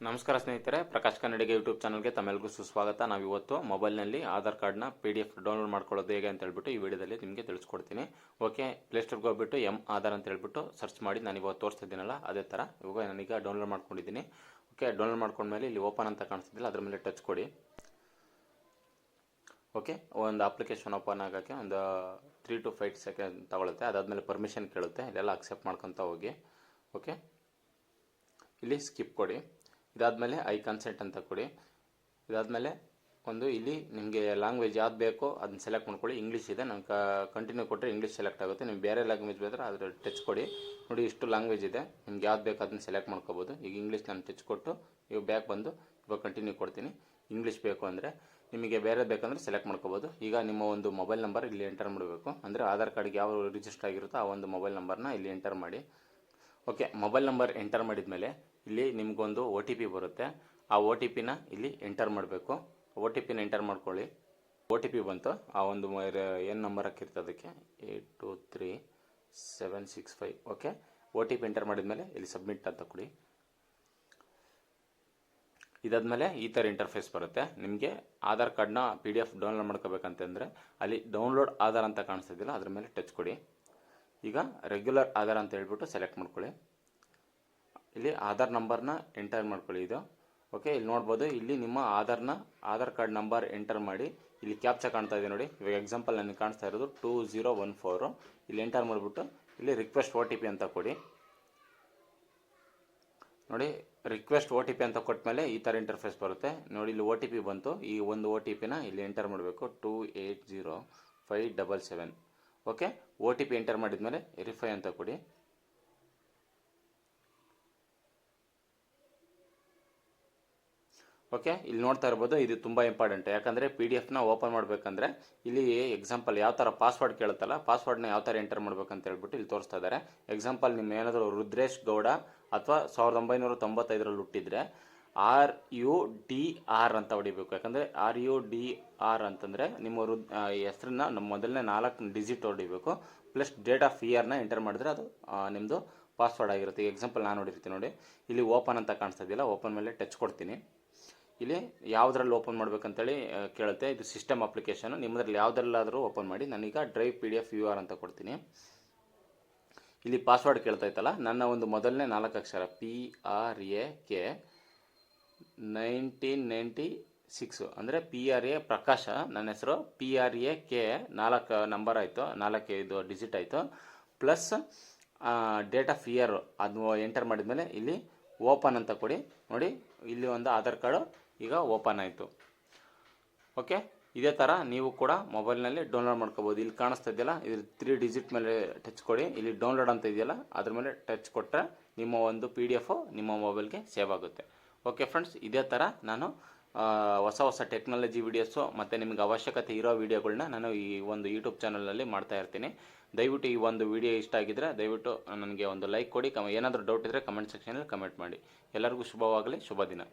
ನಮಸ್ಕಾರ ಸ್ನೇಹಿತರೆ, ಪ್ರಕಾಶ್ ಕನ್ನಡಿಗ ಯೂಟ್ಯೂಬ್ ಚಾನಲ್ಗೆ ತಮ್ಮೆಲ್ಲರಿಗೂ ಸುಸ್ವಾಗತ. ನಾವು ಇವತ್ತು ಮೊಬೈಲ್ನಲ್ಲಿ ಆಧಾರ್ ಕಾರ್ಡ್ನ PDF ಡೌನ್ಲೋಡ್ ಮಾಡ್ಕೊಳ್ಳೋದು ಹೇಗೆ ಅಂತ ಹೇಳ್ಬಿಟ್ಟು ಈ ವಿಡಿಯೋದಲ್ಲಿ ನಿಮಗೆ ತಿಳಿಸ್ಕೊಡ್ತೀನಿ. ಓಕೆ, ಪ್ಲೇಸ್ಟೋರ್ಗೆ ಹೋಗ್ಬಿಟ್ಟು ಆಧಾರ್ ಅಂತ ಹೇಳ್ಬಿಟ್ಟು ಸರ್ಚ್ ಮಾಡಿ ನಾನು ಇವಾಗ ತೋರಿಸ್ತಿದ್ದೀನಲ್ಲ ಅದೇ ಥರ ಇವಾಗ ನಾನೀಗ ಡೌನ್ಲೋಡ್ ಮಾಡ್ಕೊಂಡಿದ್ದೀನಿ. ಓಕೆ, ಡೌನ್ಲೋಡ್ ಮಾಡ್ಕೊಂಡ್ಮೇಲೆ ಇಲ್ಲಿ ಓಪನ್ ಅಂತ ಕಾಣಿಸ್ತಿದ್ದಿಲ್ಲ, ಅದ್ರ ಮೇಲೆ ಟಚ್ ಕೊಡಿ. ಓಕೆ, ಒಂದು ಅಪ್ಲಿಕೇಶನ್ ಓಪನ್ ಆಗೋಕ್ಕೆ ಒಂದು 3 to 5 ಸೆಕೆಂಡ್ ತಗೊಳುತ್ತೆ. ಅದಾದಮೇಲೆ ಪರ್ಮಿಷನ್ ಕೇಳುತ್ತೆ, ಇಲ್ಲೆಲ್ಲ ಅಕ್ಸೆಪ್ಟ್ ಮಾಡ್ಕೊತ ಹೋಗಿ. ಓಕೆ, ಇಲ್ಲಿ ಸ್ಕಿಪ್ ಕೊಡಿ. ಇದಾದಮೇಲೆ ಐ ಕನ್ಸೆಂಟ್ ಅಂತ ಕೊಡಿ. ಇದಾದಮೇಲೆ ಒಂದು ಇಲ್ಲಿ ನಿಮಗೆ ಲ್ಯಾಂಗ್ವೇಜ್ ಯಾವ್ದು ಬೇಕೋ ಅದನ್ನ ಸೆಲೆಕ್ಟ್ ಮಾಡ್ಕೊಳ್ಳಿ. ಇಂಗ್ಲೀಷ್ ಇದೆ, ನಾನು ಕಂಟಿನ್ಯೂ ಕೊಟ್ಟರೆ ಇಂಗ್ಲೀಷ್ ಸೆಲೆಕ್ಟ್ ಆಗುತ್ತೆ. ನೀವು ಬೇರೆ ಲ್ಯಾಂಗ್ವೇಜ್ ಬೇಕಾದ್ರೆ ಅದ್ರ ಟಚ್ ಕೊಡಿ. ನೋಡಿ, ಇಷ್ಟು ಲ್ಯಾಂಗ್ವೇಜ್ ಇದೆ, ನಿಮ್ಗೆ ಯಾವ್ದು ಬೇಕು ಅದನ್ನ ಸೆಲೆಕ್ಟ್ ಮಾಡ್ಕೋಬೋದು. ಈಗ ಇಂಗ್ಲೀಷ್ ನಾನು ಟಚ್ ಕೊಟ್ಟು ಇವಾಗ ಬ್ಯಾಕ್ ಬಂದು ಇವಾಗ ಕಂಟಿನ್ಯೂ ಕೊಡ್ತೀನಿ. ಇಂಗ್ಲೀಷ್ ಬೇಕು ಅಂದರೆ ನಿಮಗೆ ಬೇರೆ ಬೇಕಂದರೆ ಸೆಲೆಕ್ಟ್ ಮಾಡ್ಕೋಬೋದು. ಈಗ ನಿಮ್ಮ ಒಂದು ಮೊಬೈಲ್ ನಂಬರ್ ಇಲ್ಲಿ ಎಂಟರ್ ಮಾಡಬೇಕು. ಅಂದರೆ ಆಧಾರ್ ಕಾರ್ಡ್ಗೆ ಯಾವ ರಿಜಿಸ್ಟರ್ ಆಗಿರುತ್ತೋ ಆ ಒಂದು ಮೊಬೈಲ್ ನಂಬರ್ನ ಇಲ್ಲಿ ಎಂಟರ್ ಮಾಡಿ. ಓಕೆ, ಮೊಬೈಲ್ ನಂಬರ್ ಎಂಟರ್ ಮಾಡಿದ ಮೇಲೆ ಇಲ್ಲಿ ನಿಮಗೊಂದು OTP ಬರುತ್ತೆ. ಆ OTPನ ಇಲ್ಲಿ ಎಂಟರ್ ಮಾಡಬೇಕು. OTPನ ಎಂಟರ್ ಮಾಡ್ಕೊಳ್ಳಿ. OTP ಬಂತು, ಆ ಒಂದು ಏನು ನಂಬರ್ ಹಾಕಿರ್ತದೆ ಅದಕ್ಕೆ 823765. ಓಕೆ, OTP ಎಂಟರ್ ಮಾಡಿದ ಮೇಲೆ ಇಲ್ಲಿ ಸಬ್ಮಿಟ್ ಅಂತ ಕೊಡಿ. ಇದಾದಮೇಲೆ ಈ ಥರ ಇಂಟರ್ಫೇಸ್ ಬರುತ್ತೆ. ನಿಮಗೆ ಆಧಾರ್ ಕಾರ್ಡ್ನ PDF ಡೌನ್ಲೋಡ್ ಮಾಡ್ಕೋಬೇಕಂತಂದರೆ ಅಲ್ಲಿ ಡೌನ್ಲೋಡ್ ಆಧಾರ್ ಅಂತ ಕಾಣಿಸ್ತಿದ್ದಿಲ್ಲ, ಅದ್ರ ಮೇಲೆ ಟಚ್ ಕೊಡಿ. ಈಗ ರೆಗ್ಯುಲರ್ ಆಧಾರ್ ಅಂತ ಹೇಳ್ಬಿಟ್ಟು ಸೆಲೆಕ್ಟ್ ಮಾಡ್ಕೊಳ್ಳಿ. ಇಲ್ಲಿ ಆಧಾರ್ ನಂಬರ್ನ ಎಂಟರ್ ಮಾಡ್ಕೊಳ್ಳಿ. ಇದು ಓಕೆ, ಇಲ್ಲಿ ನೋಡ್ಬೋದು, ಇಲ್ಲಿ ನಿಮ್ಮ ಆಧಾರ್ ಕಾರ್ಡ್ ನಂಬರ್ ಎಂಟರ್ ಮಾಡಿ. ಇಲ್ಲಿ ಕ್ಯಾಪ್ಚಾ ಕಾಣ್ತಾ ಇದೆ ನೋಡಿ. ಇವಾಗ ಎಕ್ಸಾಂಪಲ್ ನನಗೆ ಕಾಣಿಸ್ತಾ ಇರೋದು 2014. ಇಲ್ಲಿ ಎಂಟರ್ ಮಾಡಿಬಿಟ್ಟು ಇಲ್ಲಿ ರಿಕ್ವೆಸ್ಟ್ OTP ಅಂತ ಕೊಡಿ. ನೋಡಿ, ರಿಕ್ವೆಸ್ಟ್ OTP ಅಂತ ಕೊಟ್ಟ ಮೇಲೆ ಈ ಥರ ಇಂಟರ್ಫೇಸ್ ಬರುತ್ತೆ. ನೋಡಿ, ಇಲ್ಲಿ OTP ಬಂತು. ಈ ಒಂದು OTPನ ಇಲ್ಲಿ ಎಂಟರ್ ಮಾಡಬೇಕು, 280577. ಓಕೆ, OTP ಎಂಟರ್ ಮಾಡಿದ ಮೇಲೆ ವೆರಿಫೈ ಅಂತ ಕೊಡಿ. ಓಕೆ, ಇಲ್ಲಿ ನೋಡ್ತಾ ಇರ್ಬೋದು, ಇದು ತುಂಬ ಇಂಪಾರ್ಟೆಂಟ್. ಯಾಕಂದರೆ PDFನ ಓಪನ್ ಮಾಡಬೇಕಂದ್ರೆ ಇಲ್ಲಿ ಎಕ್ಸಾಂಪಲ್ ಯಾವ ಥರ ಪಾಸ್ವರ್ಡ್ ಕೇಳುತ್ತಲ್ಲ, ಪಾಸ್ವರ್ಡ್ನ ಯಾವ ಥರ ಎಂಟರ್ ಮಾಡ್ಬೇಕಂತ ಹೇಳ್ಬಿಟ್ಟು ಇಲ್ಲಿ ತೋರಿಸ್ತಾ ಇದ್ದಾರೆ. ಎಕ್ಸಾಂಪಲ್ ನಿಮ್ಮ ಏನಾದರೂ ರುದ್ರೇಶ್ ಗೌಡ ಅಥವಾ 1995ರಲ್ಲಿ ಹುಟ್ಟಿದ್ರೆ RUDR ಅಂತ ಹೊಡಿಬೇಕು. ಯಾಕಂದರೆ RUDR ಅಂತಂದರೆ ನಿಮ್ಮ ಹೆಸರನ್ನ ನಮ್ಮ ಮೊದಲನೇ 4 ಡಿಜಿಟ್ ಹೊಡಿಬೇಕು. ಪ್ಲಸ್ ಡೇಟ್ ಆಫ್ ಇಯರ್ನ ಎಂಟರ್ ಮಾಡಿದ್ರೆ ಅದು ನಿಮ್ಮದು ಪಾಸ್ವರ್ಡ್ ಆಗಿರುತ್ತೆ. ಎಕ್ಸಾಂಪಲ್ ನಾನು ಹೊಡಿರ್ತೀನಿ ನೋಡಿ, ಇಲ್ಲಿ ಓಪನ್ ಅಂತ ಕಾಣಿಸ್ತಾ ಇದೆಯಲ್ಲ, ಓಪನ್ ಮೇಲೆ ಟಚ್ ಕೊಡ್ತೀನಿ. ಇಲ್ಲಿ ಯಾವುದ್ರಲ್ಲಿ ಓಪನ್ ಮಾಡಬೇಕಂತೇಳಿ ಕೇಳುತ್ತೆ. ಇದು ಸಿಸ್ಟಮ್ ಅಪ್ಲಿಕೇಶನ್, ನಿಮ್ಮದ್ರಲ್ಲಿ ಯಾವುದ್ರಲ್ಲಾದರೂ ಓಪನ್ ಮಾಡಿ. ನಾನೀಗ ಡ್ರೈವ್ PDF UR ಅಂತ ಕೊಡ್ತೀನಿ. ಇಲ್ಲಿ ಪಾಸ್ವರ್ಡ್ ಕೇಳ್ತಾ ಇತ್ತಲ್ಲ, ನನ್ನ ಒಂದು ಮೊದಲನೇ 4 ಅಕ್ಷರ PRAK 1996 ಅಂದರೆ PRA ಪ್ರಕಾಶ ನನ್ನ ಹೆಸರು. PRAK 4 ನಂಬರ್ ಆಯಿತು, 4 ಇದು ಡಿಜಿಟ್ ಆಯಿತು. ಪ್ಲಸ್ ಡೇಟ್ ಆಫ್ ಇಯರ್ ಅದು ಎಂಟರ್ ಮಾಡಿದ್ಮೇಲೆ ಇಲ್ಲಿ ಓಪನ್ ಅಂತ ಕೊಡಿ. ನೋಡಿ, ಇಲ್ಲಿ ಒಂದು ಆಧಾರ್ ಕಾರ್ಡು ಈಗ ಓಪನ್ ಆಯಿತು. ಓಕೆ, ಇದೇ ಥರ ನೀವು ಕೂಡ ಮೊಬೈಲ್ನಲ್ಲಿ ಡೌನ್ಲೋಡ್ ಮಾಡ್ಕೋಬೋದು. ಇಲ್ಲಿ ಕಾಣಿಸ್ತಾ ಇದೆಯಲ್ಲ, ಇದು 3 ಡಿಜಿಟ್ ಮೇಲೆ ಟಚ್ ಕೊಡಿ. ಇಲ್ಲಿ ಡೌನ್ಲೋಡ್ ಅಂತ ಇದೆಯಲ್ಲ, ಅದ್ರ ಮೇಲೆ ಟಚ್ ಕೊಟ್ಟರೆ ನಿಮ್ಮ ಒಂದು PDF ನಿಮ್ಮ ಮೊಬೈಲ್ಗೆ ಸೇವ್ ಆಗುತ್ತೆ. ಓಕೆ ಫ್ರೆಂಡ್ಸ್, ಇದೇ ಥರ ನಾನು ಹೊಸ ಟೆಕ್ನಾಲಜಿ ವೀಡಿಯೋಸು ಮತ್ತು ನಿಮಗೆ ಅವಶ್ಯಕತೆ ಇರೋ ವೀಡಿಯೋಗಳನ್ನ ನಾನು ಈ ಒಂದು ಯೂಟ್ಯೂಬ್ ಚಾನಲಲ್ಲಿ ಮಾಡ್ತಾ ಇರ್ತೀನಿ. ದಯವಿಟ್ಟು ಈ ಒಂದು ವಿಡಿಯೋ ಇಷ್ಟ ಆಗಿದ್ದರೆ ದಯವಿಟ್ಟು ನನಗೆ ಒಂದು ಲೈಕ್ ಕೊಡಿ. ಏನಾದರೂ ಡೌಟ್ ಇದ್ದರೆ ಕಮೆಂಟ್ ಸೆಕ್ಷನಲ್ಲಿ ಕಮೆಂಟ್ ಮಾಡಿ. ಎಲ್ಲರಿಗೂ ಶುಭವಾಗಲಿ, ಶುಭ ದಿನ.